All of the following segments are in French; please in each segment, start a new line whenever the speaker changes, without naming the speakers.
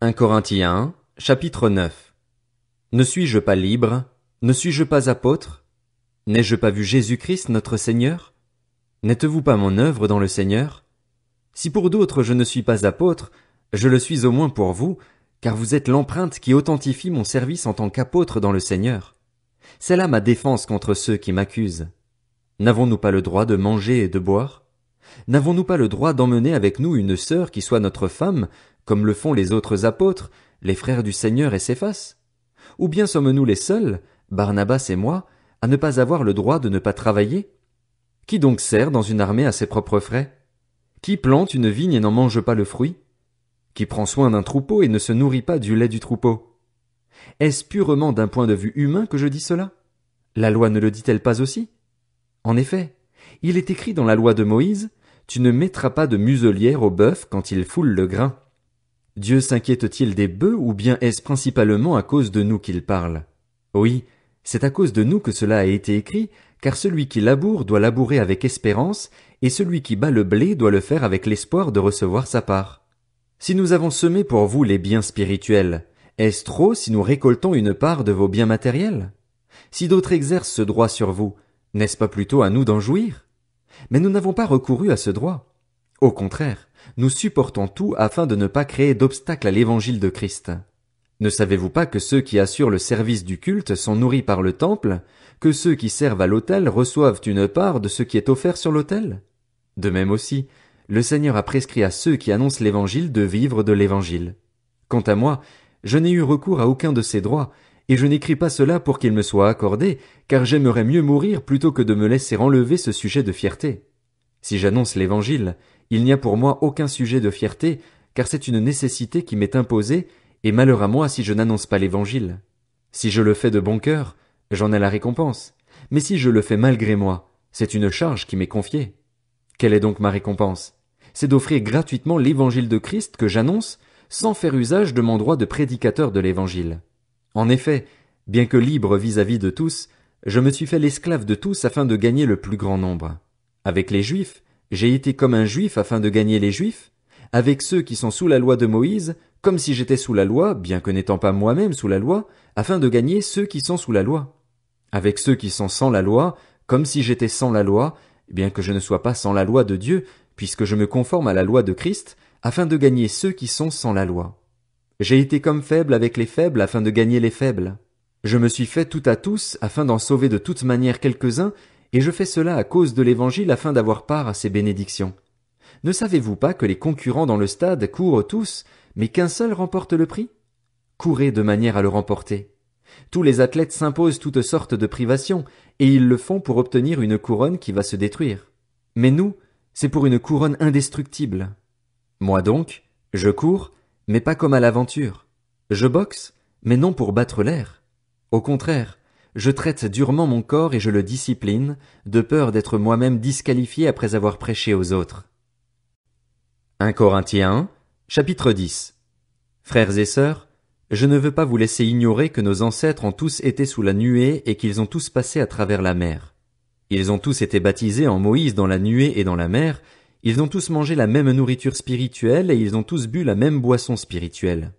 1 Corinthiens, chapitre 9. Ne suis-je pas libre? Ne suis-je pas apôtre? N'ai-je pas vu Jésus-Christ notre Seigneur? N'êtes-vous pas mon œuvre dans le Seigneur? Si pour d'autres je ne suis pas apôtre, je le suis au moins pour vous, car vous êtes l'empreinte qui authentifie mon service en tant qu'apôtre dans le Seigneur. C'est là ma défense contre ceux qui m'accusent. N'avons-nous pas le droit de manger et de boire? N'avons-nous pas le droit d'emmener avec nous une sœur qui soit notre femme, comme le font les autres apôtres, les frères du Seigneur et Céphas? Ou bien sommes-nous les seuls, Barnabas et moi, à ne pas avoir le droit de ne pas travailler? Qui donc sert dans une armée à ses propres frais? Qui plante une vigne et n'en mange pas le fruit? Qui prend soin d'un troupeau et ne se nourrit pas du lait du troupeau? Est-ce purement d'un point de vue humain que je dis cela? La loi ne le dit-elle pas aussi? En effet, il est écrit dans la loi de Moïse, « Tu ne mettras pas de muselière au bœuf quand il foule le grain. » Dieu s'inquiète-t-il des bœufs ou bien est-ce principalement à cause de nous qu'il parle? Oui, c'est à cause de nous que cela a été écrit, car celui qui laboure doit labourer avec espérance, et celui qui bat le blé doit le faire avec l'espoir de recevoir sa part. Si nous avons semé pour vous les biens spirituels, est-ce trop si nous récoltons une part de vos biens matériels? Si d'autres exercent ce droit sur vous, n'est-ce pas plutôt à nous d'en jouir? Mais nous n'avons pas recouru à ce droit. Au contraire, nous supportons tout afin de ne pas créer d'obstacle à l'évangile de Christ. Ne savez-vous pas que ceux qui assurent le service du culte sont nourris par le temple, que ceux qui servent à l'autel reçoivent une part de ce qui est offert sur l'autel? De même aussi, le Seigneur a prescrit à ceux qui annoncent l'évangile de vivre de l'évangile. Quant à moi, je n'ai eu recours à aucun de ces droits, et je n'écris pas cela pour qu'il me soit accordé, car j'aimerais mieux mourir plutôt que de me laisser enlever ce sujet de fierté. Si j'annonce l'évangile, il n'y a pour moi aucun sujet de fierté, car c'est une nécessité qui m'est imposée, et malheur à moi si je n'annonce pas l'évangile. Si je le fais de bon cœur, j'en ai la récompense, mais si je le fais malgré moi, c'est une charge qui m'est confiée. Quelle est donc ma récompense? C'est d'offrir gratuitement l'évangile de Christ que j'annonce, sans faire usage de mon droit de prédicateur de l'évangile. En effet, bien que libre vis-à-vis de tous, je me suis fait l'esclave de tous afin de gagner le plus grand nombre. Avec les Juifs, j'ai été comme un Juif afin de gagner les Juifs. Avec ceux qui sont sous la loi de Moïse, comme si j'étais sous la loi, bien que n'étant pas moi-même sous la loi, afin de gagner ceux qui sont sous la loi. Avec ceux qui sont sans la loi, comme si j'étais sans la loi, bien que je ne sois pas sans la loi de Dieu, puisque je me conforme à la loi de Christ, afin de gagner ceux qui sont sans la loi. J'ai été comme faible avec les faibles afin de gagner les faibles. Je me suis fait tout à tous afin d'en sauver de toute manière quelques-uns, et je fais cela à cause de l'évangile afin d'avoir part à ses bénédictions. Ne savez-vous pas que les concurrents dans le stade courent tous, mais qu'un seul remporte le prix? Courez de manière à le remporter. Tous les athlètes s'imposent toutes sortes de privations, et ils le font pour obtenir une couronne qui va se détruire. Mais nous, c'est pour une couronne indestructible. Moi donc, je cours, mais pas comme à l'aventure. Je boxe, mais non pour battre l'air. Au contraire, je traite durement mon corps et je le discipline, de peur d'être moi-même disqualifié après avoir prêché aux autres. 1 Corinthiens, chapitre 10. Frères et sœurs, je ne veux pas vous laisser ignorer que nos ancêtres ont tous été sous la nuée et qu'ils ont tous passé à travers la mer. Ils ont tous été baptisés en Moïse dans la nuée et dans la mer, ils ont tous mangé la même nourriture spirituelle et ils ont tous bu la même boisson spirituelle.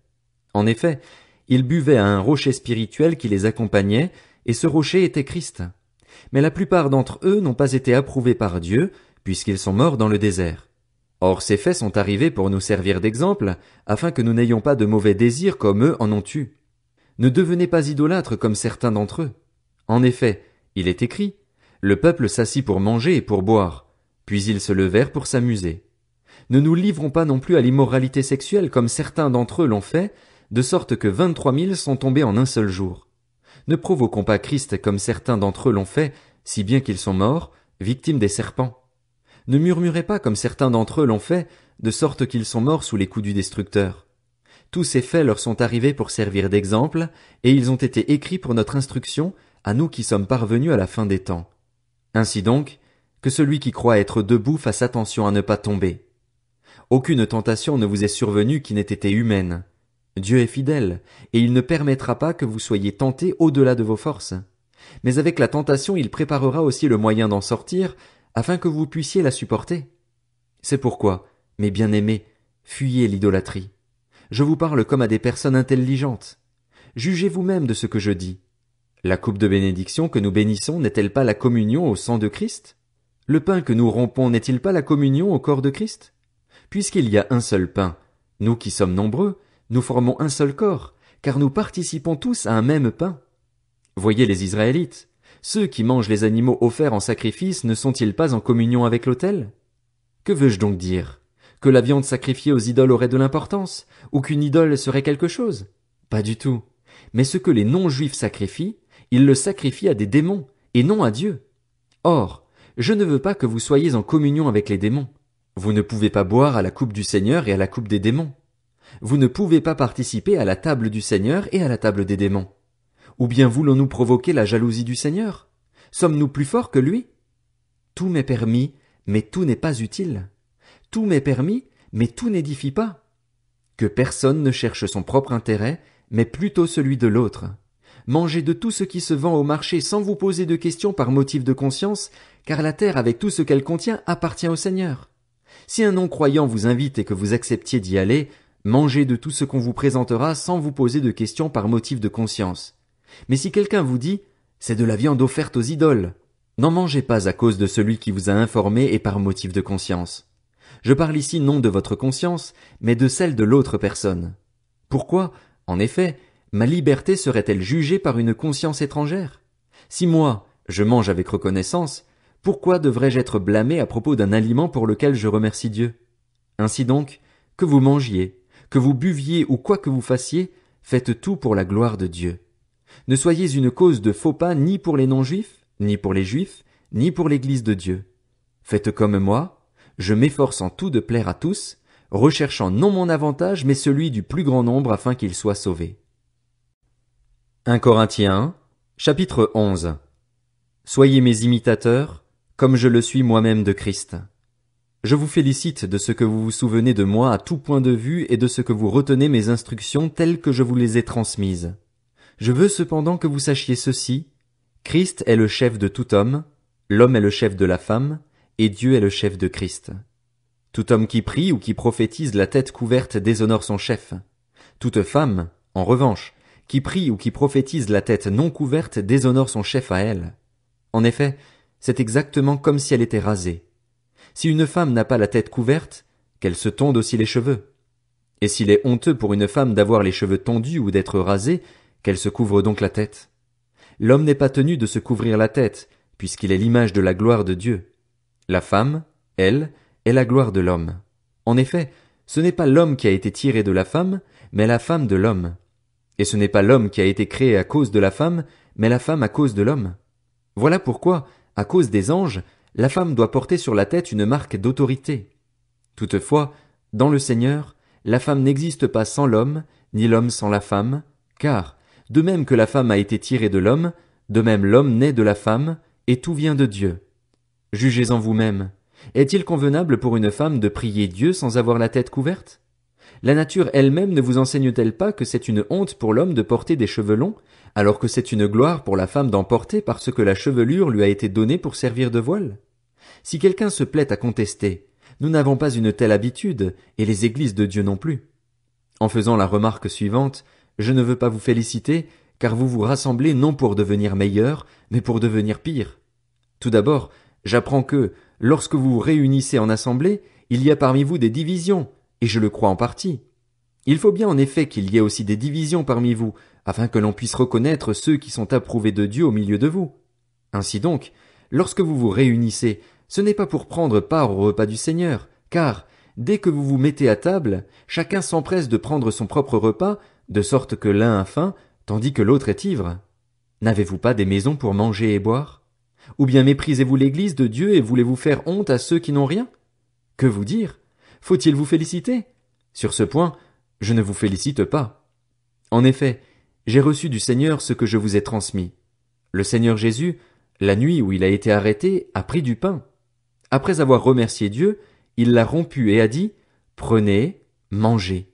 En effet, ils buvaient à un rocher spirituel qui les accompagnait, et ce rocher était Christ. Mais la plupart d'entre eux n'ont pas été approuvés par Dieu, puisqu'ils sont morts dans le désert. Or ces faits sont arrivés pour nous servir d'exemple, afin que nous n'ayons pas de mauvais désirs comme eux en ont eu. Ne devenez pas idolâtres comme certains d'entre eux. En effet, il est écrit, le peuple s'assit pour manger et pour boire. Puis ils se levèrent pour s'amuser. Ne nous livrons pas non plus à l'immoralité sexuelle comme certains d'entre eux l'ont fait, de sorte que 23 000 sont tombés en un seul jour. Ne provoquons pas Christ comme certains d'entre eux l'ont fait, si bien qu'ils sont morts, victimes des serpents. Ne murmurez pas comme certains d'entre eux l'ont fait, de sorte qu'ils sont morts sous les coups du destructeur. Tous ces faits leur sont arrivés pour servir d'exemple, et ils ont été écrits pour notre instruction, à nous qui sommes parvenus à la fin des temps. Ainsi donc, que celui qui croit être debout fasse attention à ne pas tomber. Aucune tentation ne vous est survenue qui n'ait été humaine. Dieu est fidèle, et il ne permettra pas que vous soyez tentés au-delà de vos forces. Mais avec la tentation, il préparera aussi le moyen d'en sortir, afin que vous puissiez la supporter. C'est pourquoi, mes bien-aimés, fuyez l'idolâtrie. Je vous parle comme à des personnes intelligentes. Jugez vous-même de ce que je dis. La coupe de bénédiction que nous bénissons n'est-elle pas la communion au sang de Christ? Le pain que nous rompons n'est-il pas la communion au corps de Christ? Puisqu'il y a un seul pain, nous qui sommes nombreux, nous formons un seul corps, car nous participons tous à un même pain. Voyez les Israélites. Ceux qui mangent les animaux offerts en sacrifice ne sont-ils pas en communion avec l'autel? Que veux-je donc dire? Que la viande sacrifiée aux idoles aurait de l'importance, ou qu'une idole serait quelque chose? Pas du tout. Mais ce que les non-juifs sacrifient, ils le sacrifient à des démons, et non à Dieu. Or, je ne veux pas que vous soyez en communion avec les démons. Vous ne pouvez pas boire à la coupe du Seigneur et à la coupe des démons. Vous ne pouvez pas participer à la table du Seigneur et à la table des démons. Ou bien voulons-nous provoquer la jalousie du Seigneur? Sommes-nous plus forts que lui? Tout m'est permis, mais tout n'est pas utile. Tout m'est permis, mais tout n'édifie pas. Que personne ne cherche son propre intérêt, mais plutôt celui de l'autre. Mangez de tout ce qui se vend au marché sans vous poser de questions par motif de conscience, car la terre avec tout ce qu'elle contient appartient au Seigneur. Si un non-croyant vous invite et que vous acceptiez d'y aller, mangez de tout ce qu'on vous présentera sans vous poser de questions par motif de conscience. Mais si quelqu'un vous dit « c'est de la viande offerte aux idoles », n'en mangez pas à cause de celui qui vous a informé et par motif de conscience. Je parle ici non de votre conscience, mais de celle de l'autre personne. Pourquoi, en effet, ma liberté serait-elle jugée par une conscience étrangère? Si moi, je mange avec reconnaissance, pourquoi devrais-je être blâmé à propos d'un aliment pour lequel je remercie Dieu? Ainsi donc, que vous mangiez, que vous buviez ou quoi que vous fassiez, faites tout pour la gloire de Dieu. Ne soyez une cause de faux pas ni pour les non-juifs, ni pour les juifs, ni pour l'Église de Dieu. Faites comme moi, je m'efforce en tout de plaire à tous, recherchant non mon avantage mais celui du plus grand nombre afin qu'ils soient sauvés. 1 Corinthiens 1, chapitre 11. Soyez mes imitateurs, comme je le suis moi-même de Christ. Je vous félicite de ce que vous vous souvenez de moi à tout point de vue et de ce que vous retenez mes instructions telles que je vous les ai transmises. Je veux cependant que vous sachiez ceci, Christ est le chef de tout homme, l'homme est le chef de la femme, et Dieu est le chef de Christ. Tout homme qui prie ou qui prophétise la tête couverte déshonore son chef. Toute femme, en revanche, qui prie ou qui prophétise la tête non couverte déshonore son chef à elle. En effet, c'est exactement comme si elle était rasée. Si une femme n'a pas la tête couverte, qu'elle se tonde aussi les cheveux. Et s'il est honteux pour une femme d'avoir les cheveux tondus ou d'être rasée, qu'elle se couvre donc la tête. L'homme n'est pas tenu de se couvrir la tête, puisqu'il est l'image de la gloire de Dieu. La femme, elle, est la gloire de l'homme. En effet, ce n'est pas l'homme qui a été tiré de la femme, mais la femme de l'homme. Et ce n'est pas l'homme qui a été créé à cause de la femme, mais la femme à cause de l'homme. Voilà pourquoi, à cause des anges, la femme doit porter sur la tête une marque d'autorité. Toutefois, dans le Seigneur, la femme n'existe pas sans l'homme, ni l'homme sans la femme, car, de même que la femme a été tirée de l'homme, de même l'homme naît de la femme, et tout vient de Dieu. Jugez-en vous-même. Est-il convenable pour une femme de prier Dieu sans avoir la tête couverte? La nature elle-même ne vous enseigne-t-elle pas que c'est une honte pour l'homme de porter des cheveux longs, alors que c'est une gloire pour la femme d'en porter parce que la chevelure lui a été donnée pour servir de voile? Si quelqu'un se plaît à contester, nous n'avons pas une telle habitude, et les églises de Dieu non plus. En faisant la remarque suivante, je ne veux pas vous féliciter, car vous vous rassemblez non pour devenir meilleur, mais pour devenir pire. Tout d'abord, j'apprends que, lorsque vous vous réunissez en assemblée, il y a parmi vous des divisions, et je le crois en partie. Il faut bien en effet qu'il y ait aussi des divisions parmi vous, afin que l'on puisse reconnaître ceux qui sont approuvés de Dieu au milieu de vous. Ainsi donc, lorsque vous vous réunissez, ce n'est pas pour prendre part au repas du Seigneur, car, dès que vous vous mettez à table, chacun s'empresse de prendre son propre repas, de sorte que l'un a faim, tandis que l'autre est ivre. N'avez-vous pas des maisons pour manger et boire? Ou bien méprisez-vous l'Église de Dieu et voulez-vous faire honte à ceux qui n'ont rien? Que vous dire? Faut-il vous féliciter? Sur ce point, je ne vous félicite pas. En effet, j'ai reçu du Seigneur ce que je vous ai transmis. Le Seigneur Jésus, la nuit où il a été arrêté, a pris du pain. Après avoir remercié Dieu, il l'a rompu et a dit, « Prenez, mangez.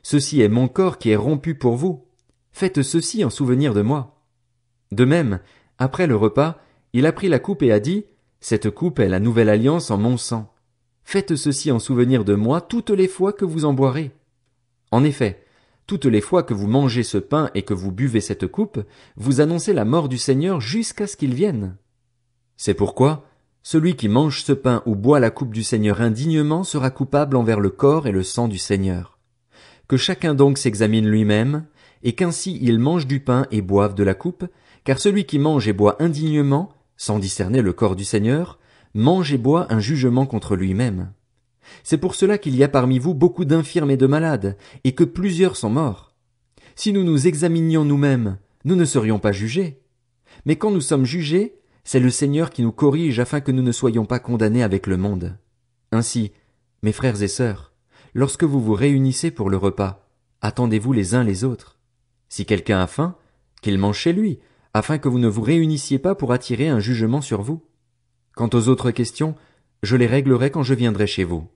Ceci est mon corps qui est rompu pour vous. Faites ceci en souvenir de moi. » De même, après le repas, il a pris la coupe et a dit, « Cette coupe est la nouvelle alliance en mon sang. Faites ceci en souvenir de moi toutes les fois que vous en boirez. » En effet, toutes les fois que vous mangez ce pain et que vous buvez cette coupe, vous annoncez la mort du Seigneur jusqu'à ce qu'il vienne. C'est pourquoi, celui qui mange ce pain ou boit la coupe du Seigneur indignement sera coupable envers le corps et le sang du Seigneur. Que chacun donc s'examine lui-même, et qu'ainsi il mange du pain et boive de la coupe, car celui qui mange et boit indignement, sans discerner le corps du Seigneur, mange et boit un jugement contre lui-même. C'est pour cela qu'il y a parmi vous beaucoup d'infirmes et de malades, et que plusieurs sont morts. Si nous nous examinions nous-mêmes, nous ne serions pas jugés. Mais quand nous sommes jugés, c'est le Seigneur qui nous corrige afin que nous ne soyons pas condamnés avec le monde. Ainsi, mes frères et sœurs, lorsque vous vous réunissez pour le repas, attendez-vous les uns les autres. Si quelqu'un a faim, qu'il mange chez lui, afin que vous ne vous réunissiez pas pour attirer un jugement sur vous. Quant aux autres questions, je les réglerai quand je viendrai chez vous.